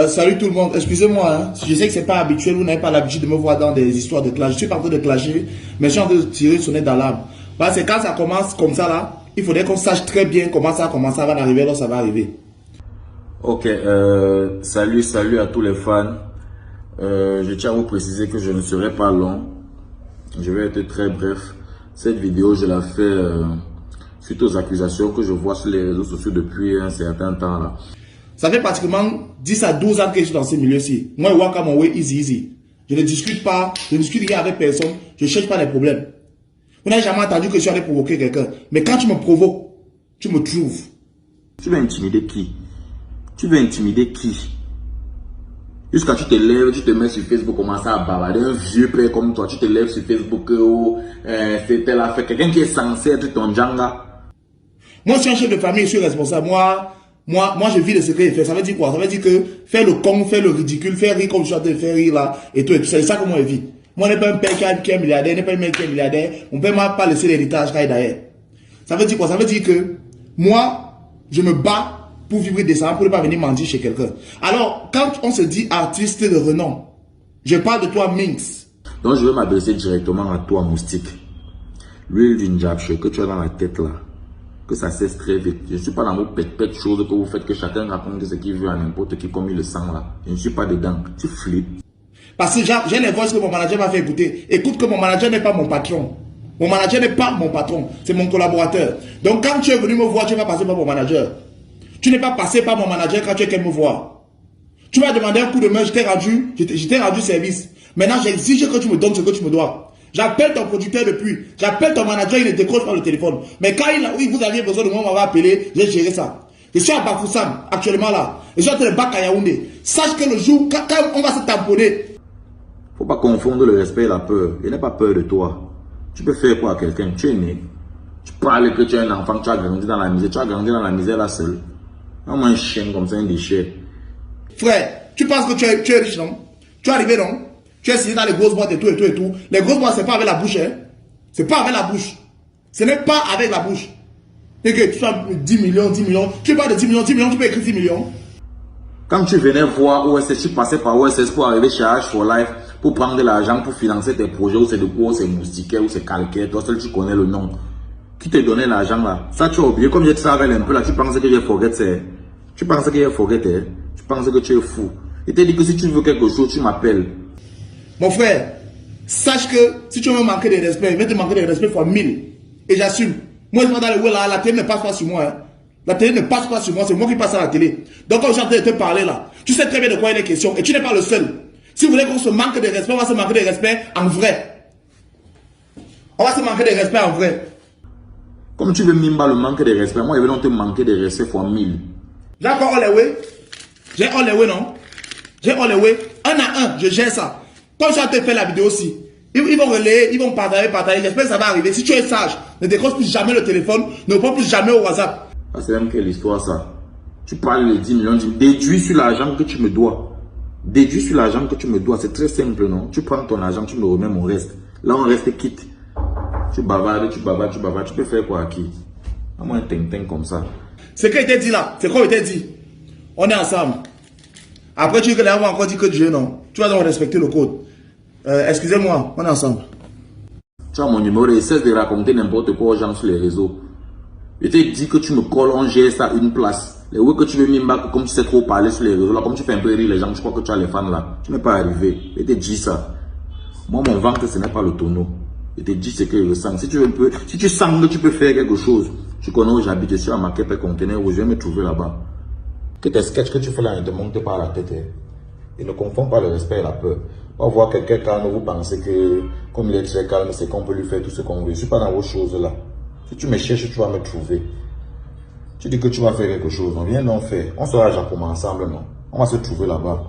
Salut tout le monde, excusez-moi, hein. Je sais que c'est pas habituel, vous n'avez pas l'habitude de me voir dans des histoires de clash. Je suis pas en train de clasher, mais je suis en train de tirer sonner d'alarme. Parce que quand ça commence comme ça là, il faudrait qu'on sache très bien comment ça va arriver, alors ça va arriver. Ok, salut à tous les fans. Je tiens à vous préciser que je ne serai pas long. Je vais être très bref. Cette vidéo, je la fais suite aux accusations que je vois sur les réseaux sociaux depuis un certain temps là. Ça fait pratiquement 10 à 12 ans que je suis dans ce milieu-ci. Moi, je walk my way easy. Je ne discute pas, je ne discute rien avec personne, je ne cherche pas les problèmes. Vous n'avez jamais entendu que je suis allé provoquer quelqu'un. Mais quand tu me provoques, tu me trouves. Tu veux intimider qui? Tu veux intimider qui? Jusqu'à tu te lèves, tu te mets sur Facebook, commencer à bavarder. Un vieux père comme toi, tu te lèves sur Facebook, c'est tel affaire. Quelqu'un qui est censé être ton djanga. Moi, je suis un chef de famille, je suis responsable. Moi, je vis de ce que je fais. Ça veut dire quoi? Ça veut dire que faire le con, faire le ridicule, faire rire comme je suis en train de faire rire là, et tout. C'est ça que moi je vis. Moi, je n'ai pas un père qui est milliardaire, je n'ai pas un mec qui est milliardaire. On ne peut même pas laisser l'héritage derrière. Ça veut dire quoi? Ça veut dire que moi, je me bats pour vivre décemment, pour ne pas venir mentir chez quelqu'un. Alors, quand on se dit artiste de renom, je parle de toi, Minx. Donc, je vais m'adresser directement à toi, Moustique. L'huile du Njabche que tu as dans la tête là, que ça cesse très vite. Je ne suis pas dans vos pète choses que vous faites, que chacun raconte ce qu'il veut à n'importe qui, comme il le sent là. Je ne suis pas dedans. Tu flippes. Parce que j'ai les voix que mon manager m'a fait écouter. Écoute que mon manager n'est pas mon patron. Mon manager n'est pas mon patron, c'est mon collaborateur. Donc quand tu es venu me voir, tu vas passer par mon manager. Tu n'es pas passé par mon manager quand tu es venu me voir. Tu m'as demandé un coup de main, je t'ai rendu service. Maintenant, j'exige que tu me donnes ce que tu me dois. J'appelle ton producteur depuis. J'appelle ton manager, il ne décroche pas le téléphone. Mais quand vous aviez besoin de moi, on m'avait appelé, j'ai géré ça. Je suis à Bafoussam, actuellement là. Je suis en train de battre à Yaoundé. Sache que le jour, quand on va se tamponner. Faut pas confondre le respect et la peur. Je n'ai pas peur de toi. Tu peux faire quoi à quelqu'un? Tu es né. Tu parles que tu es un enfant, tu as grandi dans la misère. Tu as grandi dans la misère là seul. Non, un chien comme ça, un déchet. Frère, tu penses que tu es riche, non? Tu es arrivé, non? Tu es signé dans les grosses boîtes et tout. Les grosses boîtes, c'est pas avec la bouche, hein? C'est pas avec la bouche. Ce n'est pas avec la bouche. Et que tu as 10 millions. Tu parles de 10 millions, tu peux écrire 10 millions. Quand tu venais voir OSS, tu passais par OSS pour arriver chez H for Life, pour prendre de l'argent pour financer tes projets, ou c'est de quoi, c'est moustiquaire, ou c'est calcaire, toi seul tu connais le nom. Qui te donnait l'argent là? Ça tu as oublié, comme je te savais un peu là, tu pensais que j'ai forget, tu pensais que j'ai forget, tu pensais que tu es fou. Je t'ai dit que si tu veux quelque chose, tu m'appelles. Mon frère, sache que si tu veux me manquer de respect, je vais te manquer de respect fois 1000. Et j'assume. Moi, je suis dans le web là, la télé ne passe pas sur moi. Hein. La télé ne passe pas sur moi, c'est moi qui passe à la télé. Donc quand je suis en train de te parler là, tu sais très bien de quoi il est question. Et tu n'es pas le seul. Si vous voulez qu'on se manque de respect, on va se manquer de respect en vrai. On va se manquer de respect en vrai. Comme tu veux Mimba le manque de respect, moi je vais donc te manquer de respect fois 1000. J'ai encore all the way. J'ai all the way, non? J'ai all the way. Un à un, je gère ça. Quand je te faire la vidéo aussi, ils vont relayer, ils vont partager. J'espère que ça va arriver. Si tu es sage, ne décroche plus jamais le téléphone, ne prends plus jamais au WhatsApp. Ah, c'est même quelle histoire ça? Tu parles de 10 millions, déduis sur l'argent que tu me dois. Déduis sur l'argent que tu me dois. C'est très simple, non? Tu prends ton argent, tu me remets mon reste. Là, on reste quitte. Tu bavardes. Tu peux faire quoi à qui? À moi, un ting comme ça. Ce qu'il t'a dit là, c'est quoi il t'a dit? On est ensemble. Après, tu vas encore dire que Dieu, non? Tu vas donc respecter le code. Excusez-moi, on est ensemble. Tu as mon numéro et cesse de raconter n'importe quoi aux gens sur les réseaux. Je t'ai dit que tu me colles, on gère ça à une place. Les oui que tu veux m'imbac, comme tu sais trop parler sur les réseaux, là, comme tu fais un peu rire les gens, tu crois que tu as les fans là. Tu n'es pas arrivé. Je t'ai dit ça. Moi, mon ventre, ce n'est pas le tonneau. Je t'ai dit ce que je ressens. Si tu sens que tu peux faire quelque chose, tu connais où j'habite, je suis à Maquette Conteneur, où je vais me trouver là-bas. Que tes sketchs que tu fais là ne te montent pas à la tête. Et ne confonds pas le respect et la peur. On va voir quelqu'un calme, vous pensez que, comme il est très calme, c'est qu'on peut lui faire tout ce qu'on veut. Je ne suis pas dans vos choses là. Si tu me cherches, tu vas me trouver. Tu dis que tu vas faire quelque chose, on vient d'en faire. On sera Jacob ensemble, non? On va se trouver là-bas.